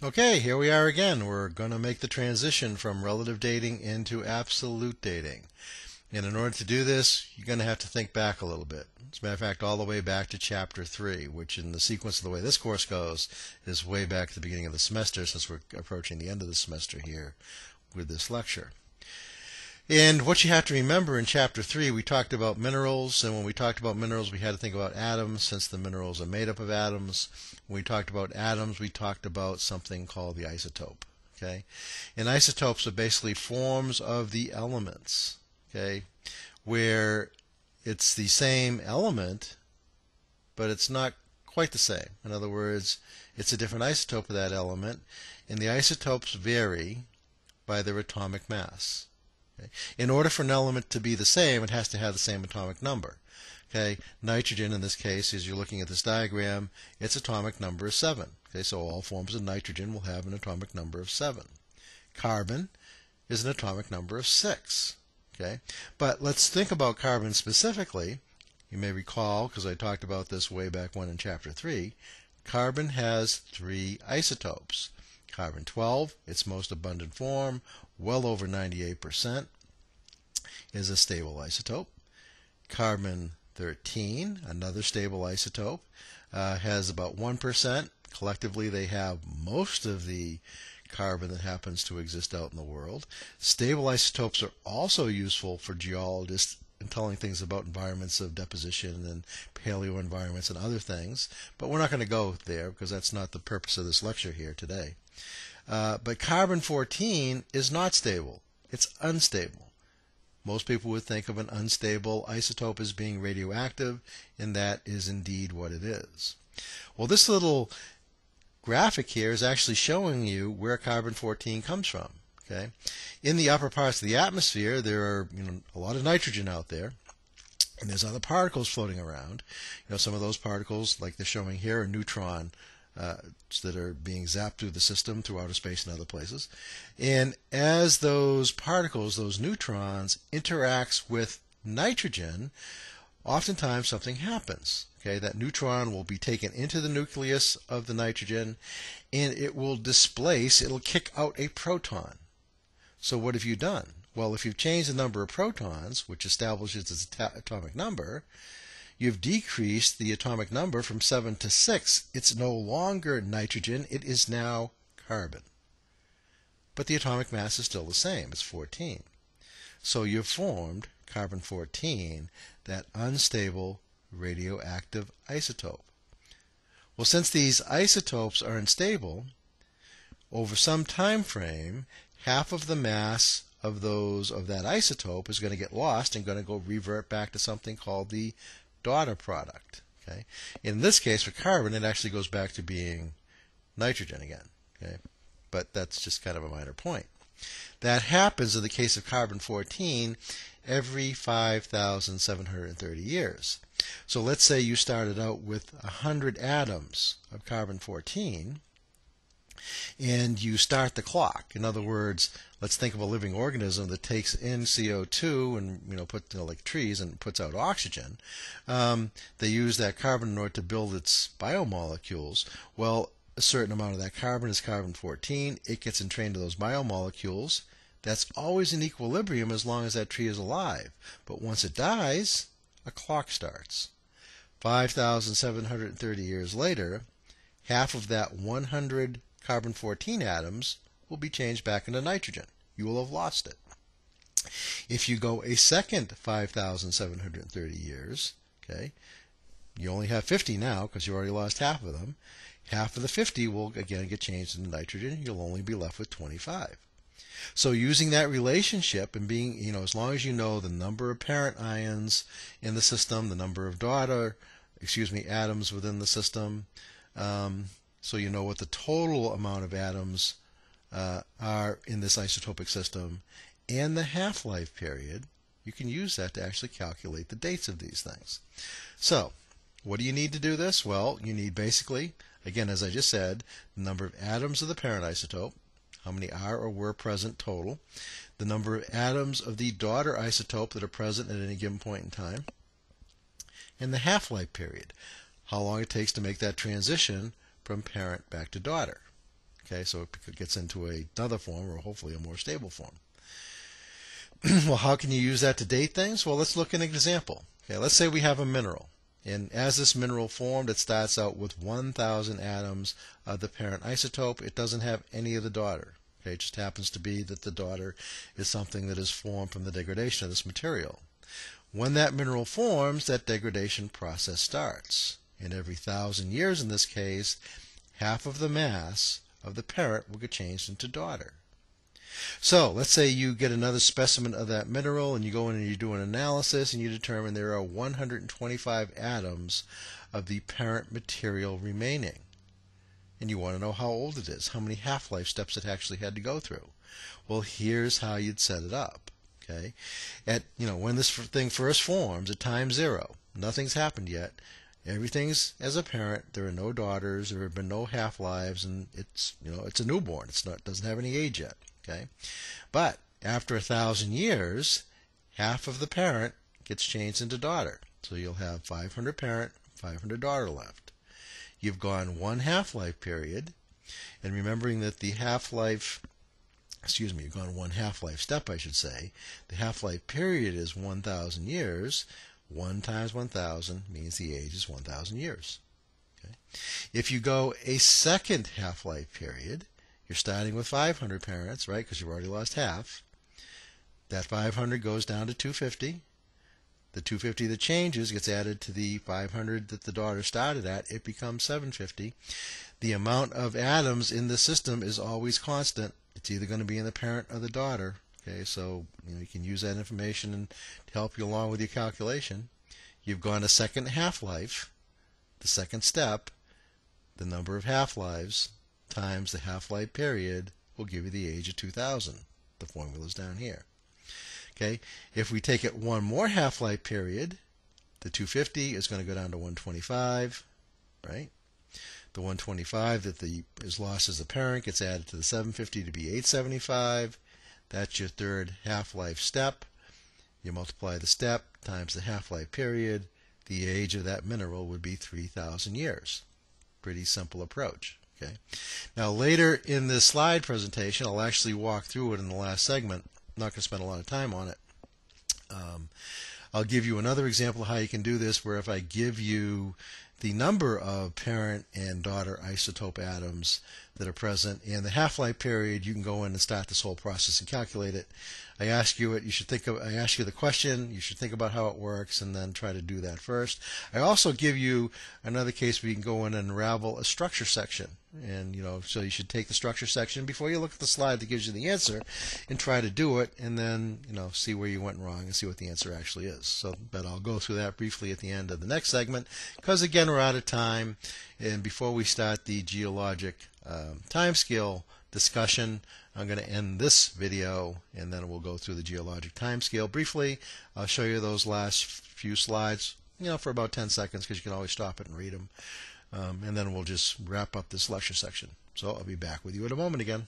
Okay, here we are again. We're going to make the transition from relative dating into absolute dating. And in order to do this, you're going to have to think back a little bit. As a matter of fact, all the way back to Chapter 3, which in the sequence of the way this course goes is way back at the beginning of the semester, since we're approaching the end of the semester here with this lecture. And what you have to remember in Chapter 3, we talked about minerals, and when we talked about minerals, we had to think about atoms, since the minerals are made up of atoms. When we talked about atoms, we talked about something called the isotope. Okay? And isotopes are basically forms of the elements, okay, where it's the same element, but it's not quite the same. In other words, it's a different isotope of that element, and the isotopes vary by their atomic mass. Okay. In order for an element to be the same, it has to have the same atomic number. Okay. Nitrogen, in this case, as you're looking at this diagram, its atomic number is 7. Okay. So all forms of nitrogen will have an atomic number of 7. Carbon is an atomic number of 6. Okay. But let's think about carbon specifically. You may recall, because I talked about this way back when in Chapter 3, carbon has 3 isotopes. Carbon-12, its most abundant form, well over 98%, is a stable isotope. Carbon-13, another stable isotope, has about 1%. Collectively, they have most of the carbon that happens to exist out in the world. Stable isotopes are also useful for geologists in telling things about environments of deposition and paleo environments and other things, but we're not going to go there because that's not the purpose of this lecture here today. But carbon-14 is not stable. It's unstable. Most people would think of an unstable isotope as being radioactive, and that is indeed what it is. Well, this little graphic here is actually showing you where carbon-14 comes from. Okay? In the upper parts of the atmosphere, there are a lot of nitrogen out there, and there's other particles floating around. Some of those particles, like they're showing here, are neutron that are being zapped through the system, through outer space and other places. And as those particles, those neutrons, interacts with nitrogen, oftentimes something happens. Okay, that neutron will be taken into the nucleus of the nitrogen, and it will displace, it'll kick out a proton. So what have you done? Well, if you've changed the number of protons, which establishes its atomic number, you've decreased the atomic number from 7 to 6. It's no longer nitrogen, it is now carbon. But the atomic mass is still the same, it's 14. So you've formed carbon-14, that unstable radioactive isotope. Well, since these isotopes are unstable, over some time frame, half of the mass of that isotope is going to get lost and going to go revert back to something called the daughter product. Okay? In this case, for carbon, it actually goes back to being nitrogen again. Okay? But that's just kind of a minor point. That happens in the case of carbon-14 every 5,730 years. So let's say you started out with 100 atoms of carbon-14, and you start the clock. In other words, let's think of a living organism that takes in CO2 and like trees, and puts out oxygen. They use that carbon in order to build its biomolecules. Well, a certain amount of that carbon is carbon-14. It gets entrained to those biomolecules. That's always in equilibrium as long as that tree is alive. But once it dies, a clock starts. 5,730 years later, half of that 100 carbon-14 atoms will be changed back into nitrogen. You will have lost it. If you go a second 5,730 years, okay, you only have 50 now because you already lost half of them. Half of the 50 will again get changed into nitrogen. You'll only be left with 25. So using that relationship and being, as long as you know the number of parent ions in the system, the number of atoms within the system, so you know what the total amount of atoms are in this isotopic system, and the half-life period, you can use that to actually calculate the dates of these things. So, what do you need to do this? Well, you need basically, again, as I just said, the number of atoms of the parent isotope, how many are or were present total, the number of atoms of the daughter isotope that are present at any given point in time, and the half-life period, how long it takes to make that transition from parent back to daughter. Okay, so it gets into another form, or hopefully a more stable form. Well, how can you use that to date things? Well, let's look at an example. Okay, let's say we have a mineral. And as this mineral formed, it starts out with 1,000 atoms of the parent isotope. It doesn't have any of the daughter. Okay, it just happens to be that the daughter is something that is formed from the degradation of this material. When that mineral forms, that degradation process starts. And every 1,000 years in this case, half of the mass of the parent will get changed into daughter. So let's say you get another specimen of that mineral and you go in and you do an analysis and you determine there are 125 atoms of the parent material remaining. And you want to know how old it is, how many half-life steps it actually had to go through. Well, here's how you'd set it up. Okay, when this thing first forms at time 0, nothing's happened yet. Everything's as a parent. There are no daughters. There have been no half-lives, and it's a newborn. It doesn't have any age yet. Okay, but after 1,000 years, half of the parent gets changed into daughter. So you'll have 500 parent, 500 daughter left. You've gone one half-life period, and remembering that the half-life, you've gone one half-life step, I should say. The half-life period is 1,000 years. 1 times 1,000 means the age is 1,000 years. Okay. If you go a second half-life period, you're starting with 500 parents, right, because you've already lost half. That 500 goes down to 250. The 250 that changes gets added to the 500 that the daughter started at. It becomes 750. The amount of atoms in the system is always constant. It's either going to be in the parent or the daughter. Okay, so you can use that information to help you along with your calculation. You've gone a second half-life. The second step, the number of half-lives times the half-life period will give you the age of 2,000. The formula's down here. Okay, if we take it one more half-life period, the 250 is going to go down to 125, right? The 125 that is lost as the parent gets added to the 750 to be 875. That's your third half-life step. You multiply the step times the half-life period. The age of that mineral would be 3,000 years. Pretty simple approach. Okay. Now later in this slide presentation, I'll actually walk through it in the last segment. I'm not going to spend a lot of time on it. I'll give you another example of how you can do this, where if I give you the number of parent and daughter isotope atoms that are present and the half-life period, you can go in and start this whole process and calculate it. I ask you the question, you should think about how it works and then try to do that first. I also give you another case where you can go in and unravel a structure section. And so you should take the structure section before you look at the slide that gives you the answer and try to do it, and then see where you went wrong and see what the answer actually is. But I'll go through that briefly at the end of the next segment, because again we're out of time. And before we start the geologic timescale discussion, I'm going to end this video and then we'll go through the geologic timescale briefly. I'll show you those last few slides, for about 10 seconds, because you can always stop it and read them. And then we'll just wrap up this lecture section. So I'll be back with you in a moment again.